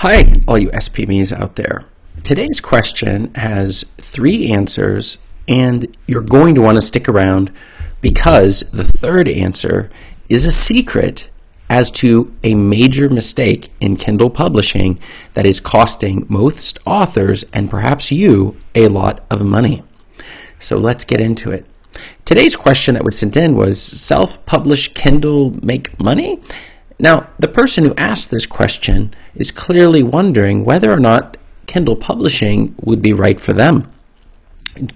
Hi, all you SPMEs out there. Today's question has 3 answers, and you're going to want to stick around because the third answer is a secret as to a major mistake in Kindle publishing that is costing most authors and perhaps you a lot of money. So let's get into it. Today's question that was sent in was, self-published Kindle make money? Now, the person who asked this question is clearly wondering whether or not Kindle publishing would be right for them.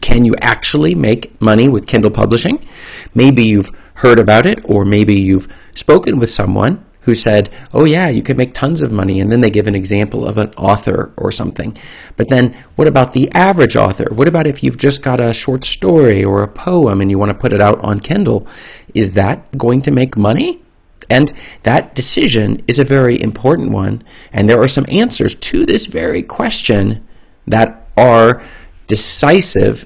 Can you actually make money with Kindle publishing? Maybe you've heard about it, or maybe you've spoken with someone who said, oh yeah, you could make tons of money, and then they give an example of an author or something. But then what about the average author? What about if you've just got a short story or a poem and you want to put it out on Kindle? Is that going to make money? And that decision is a very important one, and there are some answers to this very question that are decisive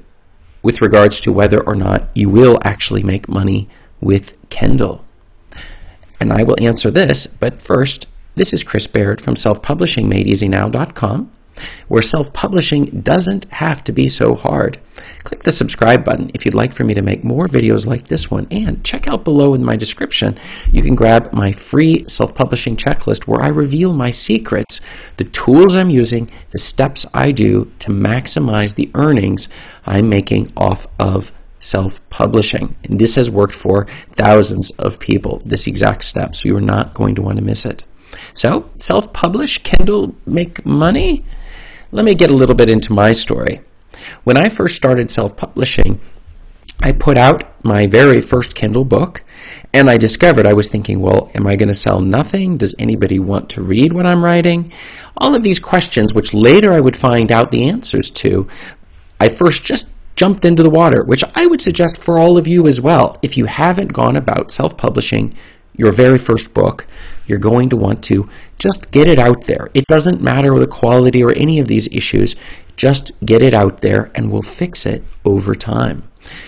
with regards to whether or not you will actually make money with Kindle. And I will answer this, but first, this is Chris Baird from selfpublishingmadeeasynow.com, where self-publishing doesn't have to be so hard. Click the subscribe button if you'd like for me to make more videos like this one, and check out below in my description. You can grab my free self-publishing checklist where I reveal my secrets, the tools I'm using, the steps I do to maximize the earnings I'm making off of self-publishing. And this has worked for thousands of people, this exact step, so you're not going to want to miss it. So, self-publish, Kindle, make money? Let me get a little bit into my story. When I first started self-publishing, I put out my very first Kindle book, and I discovered, I was thinking, well, am I going to sell nothing? Does anybody want to read what I'm writing? All of these questions, which later I would find out the answers to, I first just jumped into the water, which I would suggest for all of you as well. If you haven't gone about self-publishing your very first book, you're going to want to just get it out there. It doesn't matter the quality or any of these issues. Just get it out there and we'll fix it over time.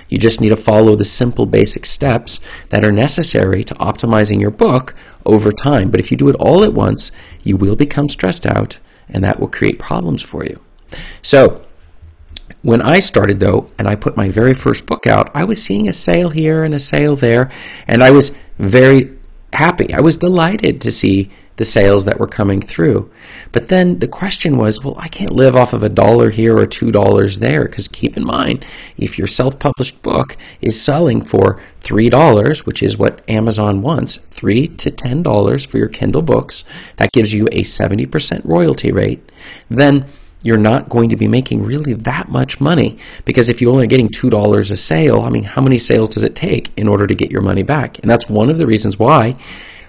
You just need to follow the simple basic steps that are necessary to optimizing your book over time. But if you do it all at once, you will become stressed out, and that will create problems for you. So, when I started, though, and I put my very first book out, I was seeing a sale here and a sale there, and I was very happy. I was delighted to see the sales that were coming through. But then the question was, well, I can't live off of $1 here or $2 there, because keep in mind, if your self-published book is selling for $3, which is what Amazon wants, $3 to $10 for your Kindle books, that gives you a 70% royalty rate, then you're not going to be making really that much money, because if you're only getting $2 a sale, I mean, how many sales does it take in order to get your money back? And that's one of the reasons why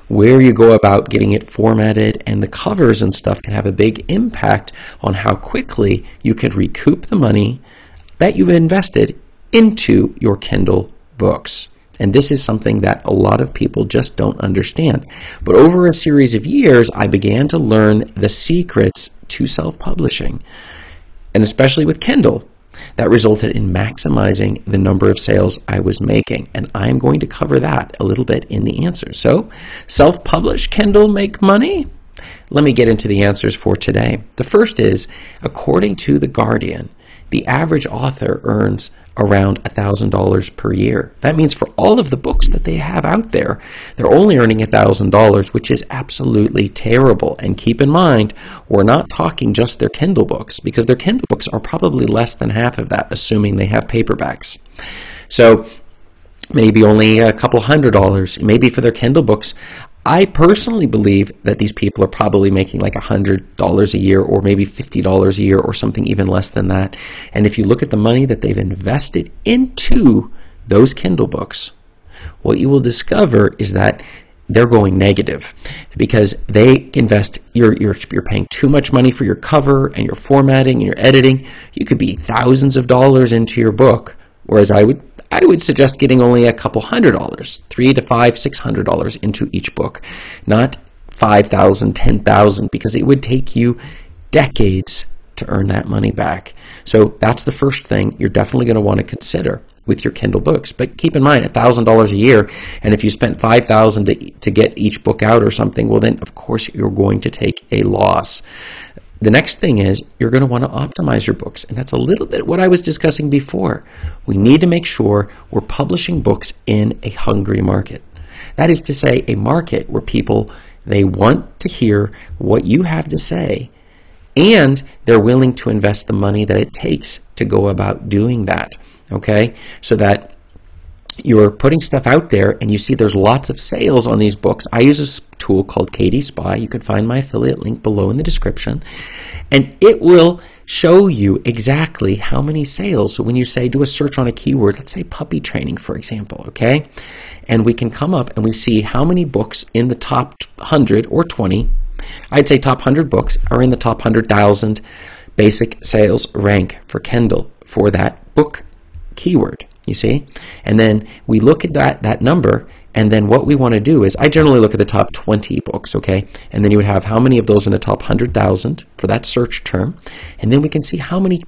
where you go about getting it formatted and the covers and stuff can have a big impact on how quickly you could recoup the money that you've invested into your Kindle books. And this is something that a lot of people just don't understand. But over a series of years, I began to learn the secrets to self-publishing, and especially with Kindle, that resulted in maximizing the number of sales I was making. And I'm going to cover that a little bit in the answer. So, self-publish, Kindle, make money? Let me get into the answers for today. The first is, according to The Guardian, the average author earns around $1,000 per year. That means for all of the books that they have out there, they're only earning $1,000, which is absolutely terrible. And keep in mind, we're not talking just their Kindle books, because their Kindle books are probably less than half of that, assuming they have paperbacks. So maybe only a couple $100, maybe for their Kindle books. I personally believe that these people are probably making like $100 a year, or maybe $50 a year, or something even less than that. And if you look at the money that they've invested into those Kindle books, what you will discover is that they're going negative, because they invest, you're paying too much money for your cover and your formatting and your editing. You could be thousands of dollars into your book, whereas I would suggest getting only a couple $100, $300 to $500, $600 into each book, not $5,000, $10,000, because it would take you decades to earn that money back. So that's the first thing you're definitely going to want to consider. with your Kindle books. But keep in mind, $1,000 a year, and if you spent $5,000 to get each book out or something, well then of course you're going to take a loss. The next thing is you're going to want to optimize your books, and that's a little bit what I was discussing before. We need to make sure we're publishing books in a hungry market. That is to say, a market where people, they want to hear what you have to say, and they're willing to invest the money that it takes to go about doing that. Okay, so that you're putting stuff out there and you see there's lots of sales on these books. I use a tool called KDSpy. You can find my affiliate link below in the description, and it will show you exactly how many sales. So when you say do a search on a keyword, let's say puppy training, for example, okay, and we can come up and we see how many books in the top 100 or 20, I'd say top 100 books are in the top 100,000 basic sales rank for Kindle for that book keyword, you see? And then we look at that number, and then what we want to do is, I generally look at the top 20 books, okay? And then you would have how many of those in the top 100,000 for that search term, and then we can see how many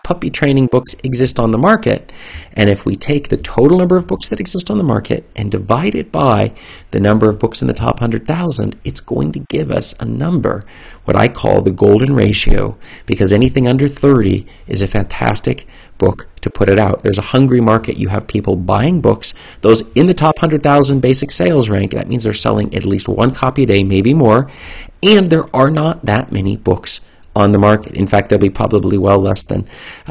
puppy training books exist on the market. And if we take the total number of books that exist on the market and divide it by the number of books in the top 100,000, it's going to give us a number, what I call the golden ratio, because anything under 30 is a fantastic book to put it out. There's a hungry market. You have people buying books, those in the top 100,000 basic sales rank. That means they're selling at least one copy a day, maybe more, and there are not that many books on the market. In fact, there'll be probably well less than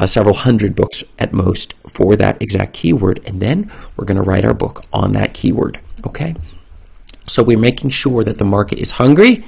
several hundred books at most for that exact keyword, and then we're going to write our book on that keyword, okay? So we're making sure that the market is hungry,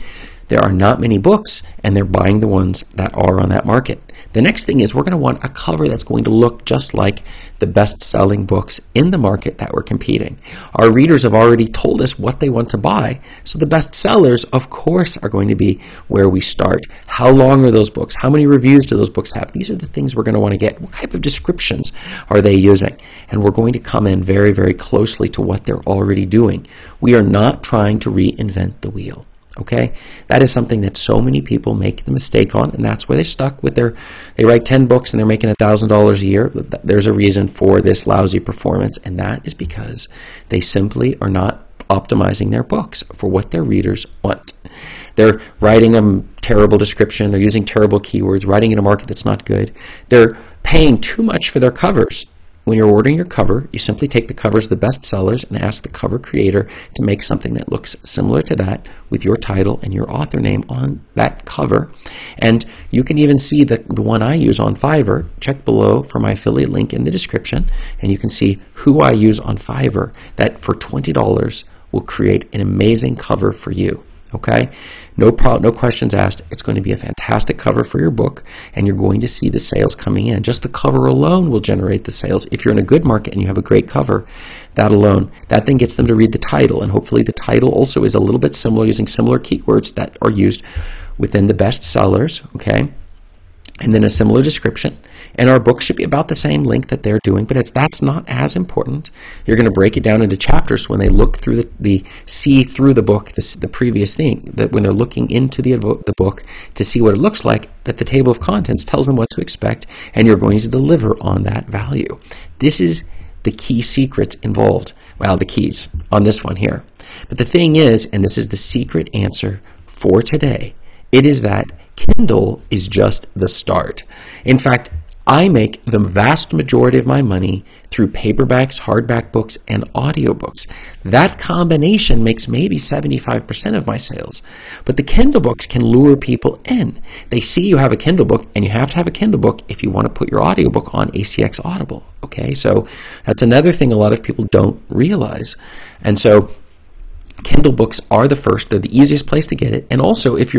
there are not many books, and they're buying the ones that are on that market. The next thing is we're going to want a cover that's going to look just like the best-selling books in the market that we're competing. Our readers have already told us what they want to buy, so the best sellers, of course, are going to be where we start. How long are those books? How many reviews do those books have? These are the things we're going to want to get. What type of descriptions are they using? And we're going to come in very, very closely to what they're already doing. We are not trying to reinvent the wheel. Okay, that is something that so many people make the mistake on, and that's where they stuck with they write 10 books and they're making $1,000 a year. There's a reason for this lousy performance, and that is because they simply are not optimizing their books for what their readers want. They're writing a terrible description, they're using terrible keywords, writing in a market that's not good. They're paying too much for their covers. When you're ordering your cover, you simply take the covers of the best sellers and ask the cover creator to make something that looks similar to that with your title and your author name on that cover. And you can even see the one I use on Fiverr. Check below for my affiliate link in the description, and you can see who I use on Fiverr that for $20 will create an amazing cover for you. Okay? No questions asked. It's going to be a fantastic cover for your book, and you're going to see the sales coming in. Just the cover alone will generate the sales. If you're in a good market and you have a great cover, that alone, that then gets them to read the title, and hopefully the title also is a little bit similar, using similar keywords that are used within the best sellers, okay? And then a similar description. And our book should be about the same length that they're doing, but that's not as important. You're going to break it down into chapters when they look through see through the book, the previous thing, that when they're looking into the book to see what it looks like, that the table of contents tells them what to expect, and you're going to deliver on that value. This is the key secrets involved. Well, the keys on this one here. But the thing is, and this is the secret answer for today, it is that Kindle is just the start. In fact, I make the vast majority of my money through paperbacks, hardback books, and audiobooks. That combination makes maybe 75% of my sales. But the Kindle books can lure people in. They see you have a Kindle book, and you have to have a Kindle book if you want to put your audiobook on ACX Audible. Okay, so that's another thing a lot of people don't realize. And so Kindle books are they're the easiest place to get it. And also, if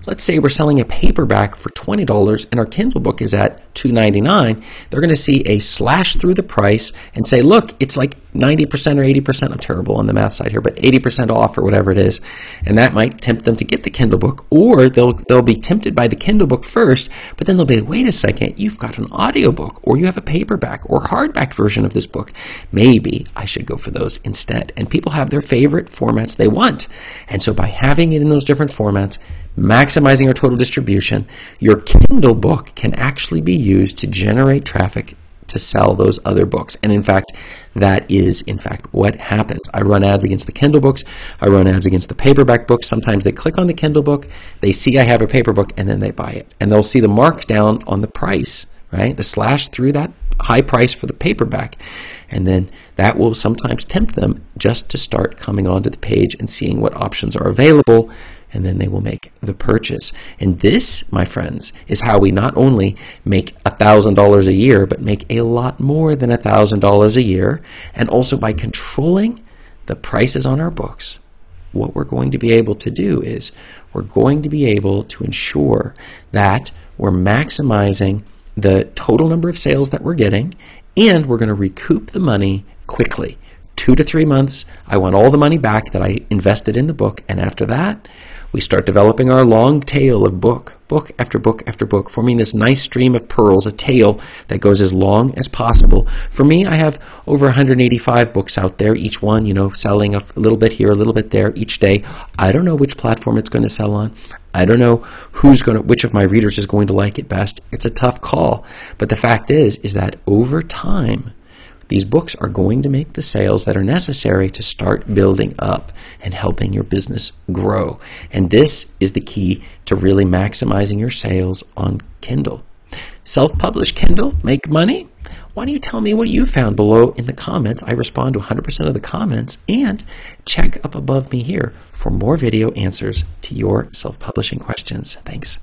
let's say we're selling a paperback for $20 and our Kindle book is at $2.99, they're going to see a slash through the price and say, look, it's like 90% or 80%. I'm terrible on the math side here, but 80% off or whatever it is. And that might tempt them to get the Kindle book, or they'll be tempted by the Kindle book first, but then they'll be, wait a second, you've got an audiobook, or you have a paperback or hardback version of this book. Maybe I should go for those instead. And people have their favorite formats they want. And so by having it in those different formats, maximizing your total distribution, your Kindle book can actually be used to generate traffic to sell those other books. And in fact, that is in fact what happens. I run ads against the Kindle books. I run ads against the paperback books. Sometimes they click on the Kindle book, they see I have a paper book, and then they buy it. And they'll see the markdown on the price, right? The slash through that high price for the paperback. And then that will sometimes tempt them just to start coming onto the page and seeing what options are available, and then they will make the purchase. And this, my friends, is how we not only make $1,000 a year, but make a lot more than $1,000 a year. And also by controlling the prices on our books, what we're going to be able to do is we're going to be able to ensure that we're maximizing the total number of sales that we're getting, and we're going to recoup the money quickly. 2 to 3 months, I want all the money back that I invested in the book, and after that, we start developing our long tail of book after book after book, forming this nice stream of pearls, a tail that goes as long as possible. For me, I have over 185 books out there, each one, selling a little bit here, a little bit there each day. I don't know which platform it's going to sell on. I don't know which of my readers is going to like it best. It's a tough call. But the fact is that over time, these books are going to make the sales that are necessary to start building up and helping your business grow. And this is the key to really maximizing your sales on Kindle. Self-published Kindle, make money? Why don't you tell me what you found below in the comments? I respond to 100% of the comments, and check up above me here for more video answers to your self-publishing questions. Thanks.